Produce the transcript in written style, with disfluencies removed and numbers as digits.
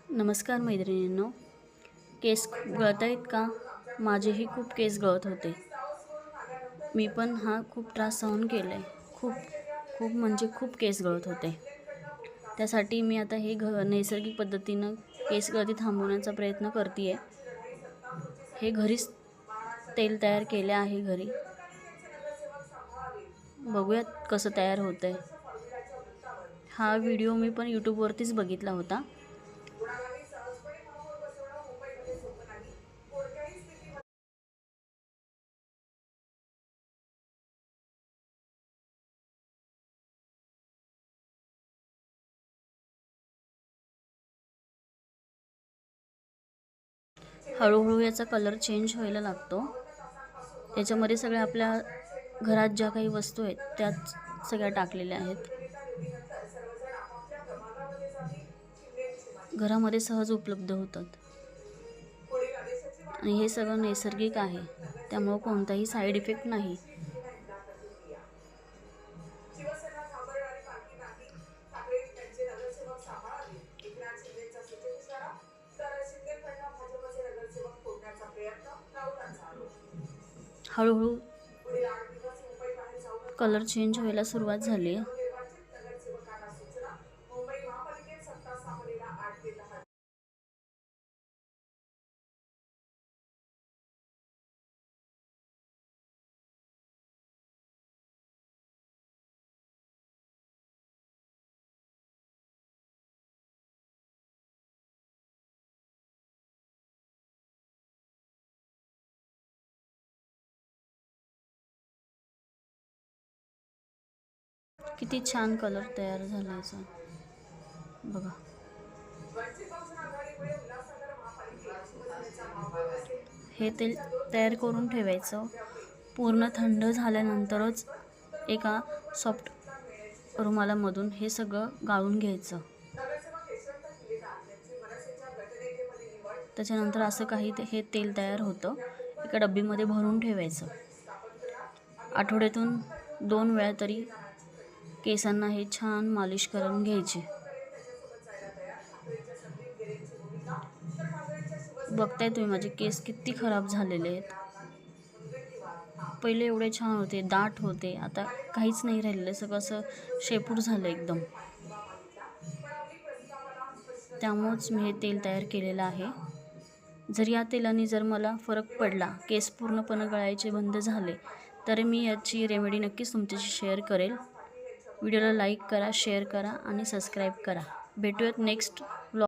नमस्कार मैत्रिणींनो. केस गळत आहेत का? माझेही खूप केस गळत होते. मी पण हा खूप त्रास सहन केला आहे. खूप खूप म्हणजे खूप केस गळत होते. त्यासाठी मी आता हे नैसर्गिक पद्धतीनं केस गळती थांबवण्याचा प्रयत्न करते आहे. हे घरीच तेल तयार केले आहे घरी. बघूयात कसं तयार होतं आहे. हा व्हिडिओ मी पण यूट्यूबवरतीच बघितला होता. हळूहळू याचा कलर चेंज व्हायला लागतो. याच्यामध्ये सगळ्या आपल्या घरात ज्या काही वस्तू आहेत त्याच सगळ्या टाकलेल्या आहेत. घरामध्ये सहज उपलब्ध होतात आणि हे सगळं नैसर्गिक आहे, त्यामुळे कोणताही साईड इफेक्ट नाही. हळूहळू कलर चेंज व्हायला सुरुवात झाली आहे. किती छान कलर तयार झालायचा बघा. हे तेल तयार करून ठेवायचं. पूर्ण थंड झाल्यानंतरच एका सॉफ्ट रुमालामधून हे सगळं गाळून घ्यायचं. त्याच्यानंतर असं काही हे तेल तयार होतं. एका डब्बीमध्ये भरून ठेवायचं. आठवड्यातून 2 वेळा तरी केसांना हे छान मालिश करून घ्यायची. बघताय तुम्ही माझे केस किती खराब झालेले आहेत. पहिले एवढे छान होते, दाट होते, आता काहीच नाही राहिलेलं. सगळं असं शेपूट झालं एकदम. त्यामुळेच मी हे तेल तयार केलेलं आहे. जर या तेलाने जर मला फरक पडला, केस पूर्णपणे गळायचे बंद झाले, तर मी याची रेमेडी नक्कीच तुमच्याशी शेअर करेल. व्हिडिओला लाईक करा, शेअर करा आणि सबस्क्राईब करा. भेटूयात नेक्स्ट